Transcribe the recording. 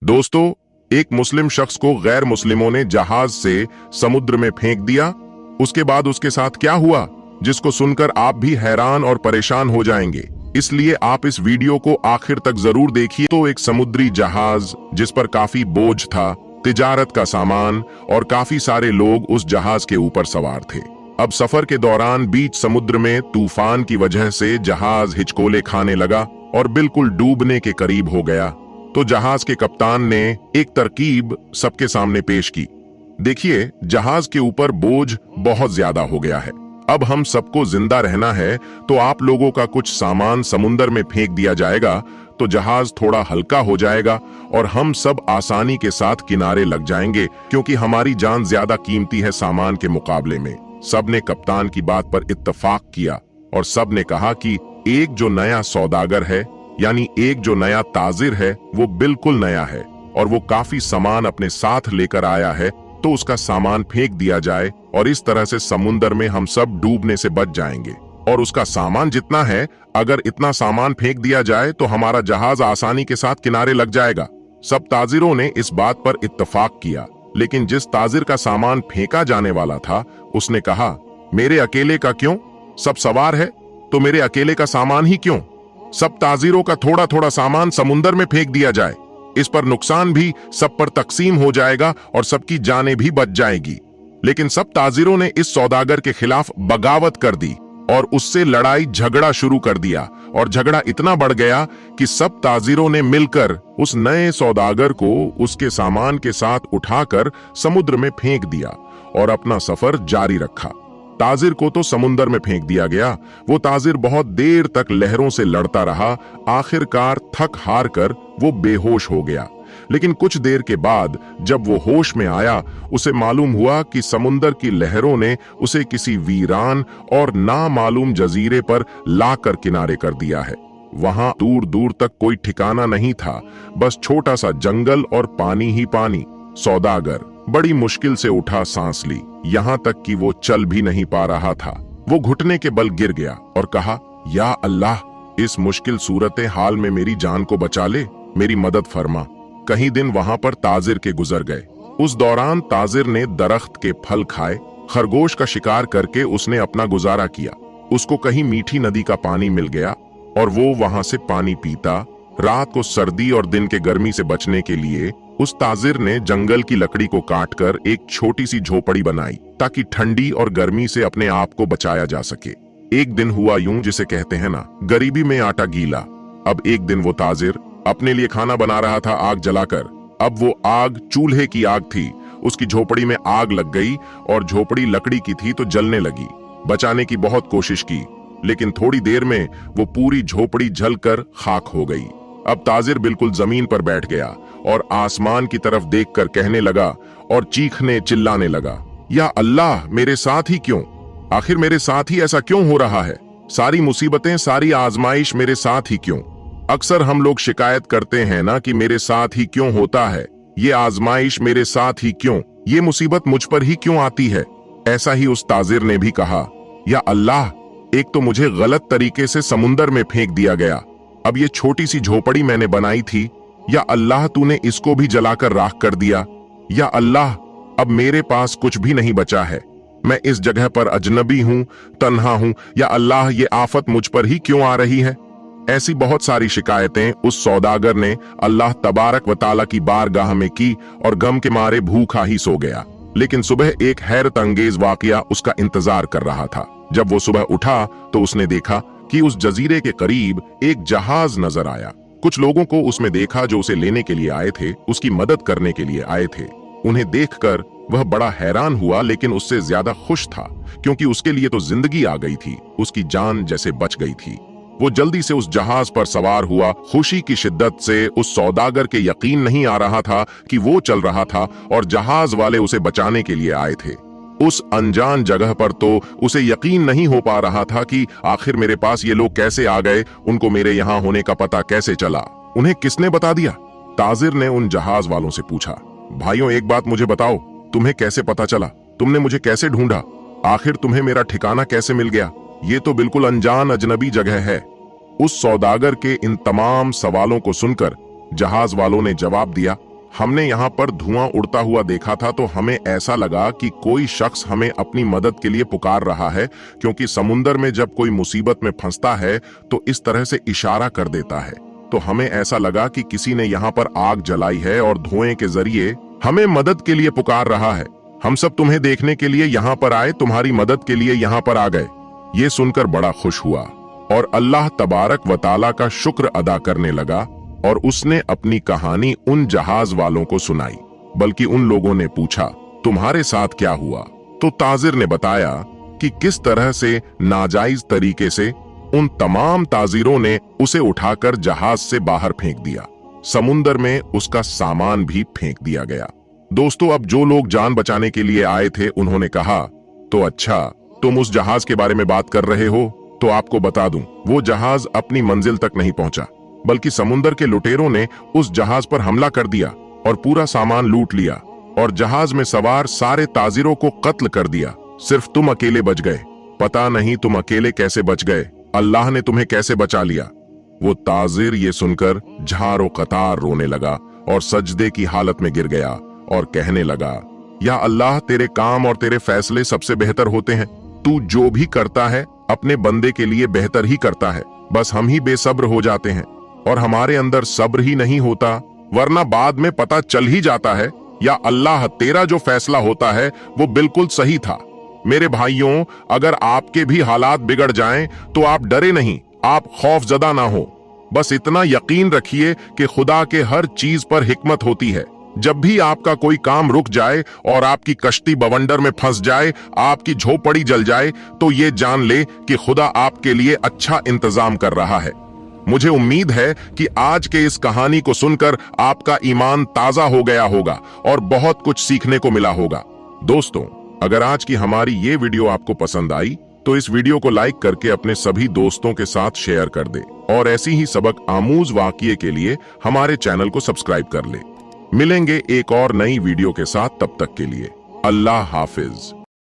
दोस्तों, एक मुस्लिम शख्स को गैर मुस्लिमों ने जहाज से समुद्र में फेंक दिया। उसके बाद उसके साथ क्या हुआ, जिसको सुनकर आप भी हैरान और परेशान हो जाएंगे। इसलिए आप इस वीडियो को आखिर तक जरूर देखिए। तो एक समुद्री जहाज जिस पर काफी बोझ था, तिजारत का सामान और काफी सारे लोग उस जहाज के ऊपर सवार थे। अब सफर के दौरान बीच समुद्र में तूफान की वजह से जहाज हिचकोले खाने लगा और बिल्कुल डूबने के करीब हो गया। तो जहाज के कप्तान ने एक तरकीब सबके सामने पेश की। देखिए, जहाज के ऊपर बोझ बहुत ज्यादा हो गया है। अब हम सबको जिंदा रहना है, तो आप लोगों का कुछ सामान समुद्र में फेंक दिया जाएगा, तो जहाज थोड़ा हल्का हो जाएगा और हम सब आसानी के साथ किनारे लग जाएंगे, क्योंकि हमारी जान ज्यादा कीमती है सामान के मुकाबले में। सबने कप्तान की बात पर इत्तेफाक किया और सबने कहा कि एक जो नया सौदागर है, यानी एक जो नया ताजिर है, वो बिल्कुल नया है और वो काफी सामान अपने साथ लेकर आया है, तो उसका सामान फेंक दिया जाए और इस तरह से समुद्र में हम सब डूबने से बच जाएंगे। और उसका सामान जितना है, अगर इतना सामान फेंक दिया जाए तो हमारा जहाज आसानी के साथ किनारे लग जाएगा। सब ताजिरों ने इस बात पर इत्तेफाक किया, लेकिन जिस ताजिर का सामान फेंका जाने वाला था, उसने कहा, मेरे अकेले का क्यों? सब सवार है तो मेरे अकेले का सामान ही क्यों? सब ताजिरों का थोड़ा थोड़ा सामान समुद्र में फेंक दिया जाए। इस पर नुकसान भी सब पर तकसीम हो जाएगा और सबकी जानें भी बच जाएगी। लेकिन सब ताजिरों ने इस सौदागर के खिलाफ बगावत कर दी और उससे लड़ाई झगड़ा शुरू कर दिया। और झगड़ा इतना बढ़ गया कि सब ताजिरों ने मिलकर उस नए सौदागर को उसके सामान के साथ उठाकर समुद्र में फेंक दिया और अपना सफर जारी रखा। ताजिर को तो समुद्र में फेंक दिया गया। वो ताजिर बहुत देर तक लहरों से लड़ता रहा। आखिरकार थक हार कर वो बेहोश हो गया। लेकिन कुछ देर के बाद जब वो होश में आया, उसे मालूम हुआ कि समुद्र की लहरों ने उसे किसी वीरान और नामालूम जजीरे पर लाकर किनारे कर दिया है। वहां दूर दूर तक कोई ठिकाना नहीं था, बस छोटा सा जंगल और पानी ही पानी। सौदागर बड़ी मुश्किल से उठा सांस ली, यहाँ तक कि वो चल भी नहीं पा रहा था। वो घुटने के बल गिर गया और कहा, या अल्लाह, इस मुश्किल सूरत हाल में मेरी जान को बचा ले, मेरी मदद फरमा। कहीं दिन वहां पर ताजिर के गुजर गए। उस दौरान ताजिर ने दरख्त के फल खाए, खरगोश का शिकार करके उसने अपना गुजारा किया। उसको कहीं मीठी नदी का पानी मिल गया और वो वहां से पानी पीता। रात को सर्दी और दिन के गर्मी से बचने के लिए उस ताजिर ने जंगल की लकड़ी को काटकर एक छोटी सी झोपड़ी बनाई, ताकि ठंडी और गर्मी से अपने आप को बचाया जा सके। एक दिन हुआ यूं, जिसे कहते हैं ना, गरीबी में आटा गीला। अब एक दिन वो ताजिर अपने लिए खाना बना रहा था आग जलाकर। अब वो आग चूल्हे की आग थी। उसकी झोपड़ी में आग लग गई और झोपड़ी लकड़ी की थी तो जलने लगी। बचाने की बहुत कोशिश की, लेकिन थोड़ी देर में वो पूरी झोपड़ी जलकर खाक हो गई। अब ताजिर बिल्कुल जमीन पर बैठ गया और आसमान की तरफ देखकर कहने लगा और चीखने चिल्लाने लगा, या अल्लाह, मेरे साथ ही क्यों? आखिर मेरे साथ ही ऐसा क्यों हो रहा है? सारी मुसीबतें, सारी आजमाइश मेरे साथ ही क्यों? अक्सर हम लोग शिकायत करते हैं ना कि मेरे साथ ही क्यों होता है, ये आजमाइश मेरे साथ ही क्यों, ये मुसीबत मुझ पर ही क्यों आती है? ऐसा ही उस ताजिर ने भी कहा, या अल्लाह, एक तो मुझे गलत तरीके से समुद्र में फेंक दिया गया। अब ये छोटी सी झोपड़ी मैंने बनाई थी, या अल्लाह, तूने इसको भी जलाकर राख कर दिया। या अल्लाह, अब मेरे पास कुछ भी नहीं बचा है। मैं इस जगह पर अजनबी हूं, तन्हा हूं। या अल्लाह, ये आफत मुझ पर ही क्यों आ रही है? ऐसी बहुत सारी शिकायतें उस सौदागर ने अल्लाह तबारक व ताला की बारगाह में की और गम के मारे भूखा ही सो गया। लेकिन सुबह एक हैरत अंगेज वाकया उसका इंतजार कर रहा था। जब वो सुबह उठा तो उसने देखा कि उस जजीरे के करीब एक जहाज नजर आया। कुछ लोगों को उसमें देखा जो उसे लेने के लिए आए थे, उसकी मदद करने के लिए आए थे। उन्हें देखकर वह बड़ा हैरान हुआ, लेकिन उससे ज्यादा खुश था, क्योंकि उसके लिए तो जिंदगी आ गई थी, उसकी जान जैसे बच गई थी। वो जल्दी से उस जहाज पर सवार हुआ। खुशी की शिद्दत से उस सौदागर के यकीन नहीं आ रहा था कि वो चल रहा था और जहाज वाले उसे बचाने के लिए आए थे। उस अनजान जगह पर तो उसे यकीन नहीं हो पा रहा था कि आखिर मेरे पास ये लोग कैसे आ गए, उनको मेरे यहाँ होने का पता कैसे चला, उन्हें किसने बता दिया? ताजिर ने उन जहाज वालों से पूछा, भाइयों, एक बात मुझे बताओ, तुम्हें कैसे पता चला? तुमने मुझे कैसे ढूंढा? आखिर तुम्हें मेरा ठिकाना कैसे मिल गया? ये तो बिल्कुल अनजान अजनबी जगह है। उस सौदागर के इन तमाम सवालों को सुनकर जहाज वालों ने जवाब दिया, हमने यहाँ पर धुआं उड़ता हुआ देखा था तो हमें ऐसा लगा कि कोई शख्स हमें अपनी मदद के लिए पुकार रहा है, क्योंकि समुंदर में जब कोई मुसीबत में फंसता है तो इस तरह से इशारा कर देता है। तो हमें ऐसा लगा कि किसी ने यहाँ पर आग जलाई है और धुएं के जरिए हमें मदद के लिए पुकार रहा है। हम सब तुम्हें देखने के लिए यहाँ पर आए, तुम्हारी मदद के लिए यहाँ पर आ गए। ये सुनकर बड़ा खुश हुआ और अल्लाह तबारक व तआला का शुक्र अदा करने लगा और उसने अपनी कहानी उन जहाज वालों को सुनाई। बल्कि उन लोगों ने पूछा, तुम्हारे साथ क्या हुआ? तो ताजिर ने बताया कि किस तरह से नाजायज तरीके से उन तमाम ताजिरों ने उसे उठाकर जहाज से बाहर फेंक दिया। समुंदर में उसका सामान भी फेंक दिया गया। दोस्तों, अब जो लोग जान बचाने के लिए आए थे उन्होंने कहा, तो अच्छा, तुम उस जहाज के बारे में बात कर रहे हो, तो आपको बता दूं, वो जहाज अपनी मंजिल तक नहीं पहुंचा, बल्कि समुंदर के लुटेरों ने उस जहाज पर हमला कर दिया और पूरा सामान लूट लिया और जहाज में सवार सारे ताजिरों को कत्ल कर दिया। सिर्फ तुम अकेले बच गए। पता नहीं तुम अकेले कैसे बच गए, अल्लाह ने तुम्हें कैसे बचा लिया। वो ताजिर ये सुनकर झारो कतार रोने लगा और सजदे की हालत में गिर गया और कहने लगा, या अल्लाह, तेरे काम और तेरे फैसले सबसे बेहतर होते हैं। तू जो भी करता है अपने बंदे के लिए बेहतर ही करता है। बस हम ही बेसब्र हो जाते हैं और हमारे अंदर सब्र ही नहीं होता, वरना बाद में पता चल ही जाता है, या अल्लाह, तेरा जो फैसला होता है वो बिल्कुल सही था। मेरे भाइयों, अगर आपके भी हालात बिगड़ जाएं तो आप डरे नहीं, आप खौफजदा ना हो। बस इतना यकीन रखिए कि खुदा के हर चीज पर हिकमत होती है। जब भी आपका कोई काम रुक जाए और आपकी कश्ती बवंडर में फंस जाए, आपकी झोपड़ी जल जाए, तो ये जान ले कि खुदा आपके लिए अच्छा इंतजाम कर रहा है। मुझे उम्मीद है कि आज के इस कहानी को सुनकर आपका ईमान ताजा हो गया होगा और बहुत कुछ सीखने को मिला होगा। दोस्तों, अगर आज की हमारी ये वीडियो आपको पसंद आई तो इस वीडियो को लाइक करके अपने सभी दोस्तों के साथ शेयर कर दे और ऐसी ही सबक आमूज वाक़िये के लिए हमारे चैनल को सब्सक्राइब कर ले। मिलेंगे एक और नई वीडियो के साथ, तब तक के लिए अल्लाह हाफिज।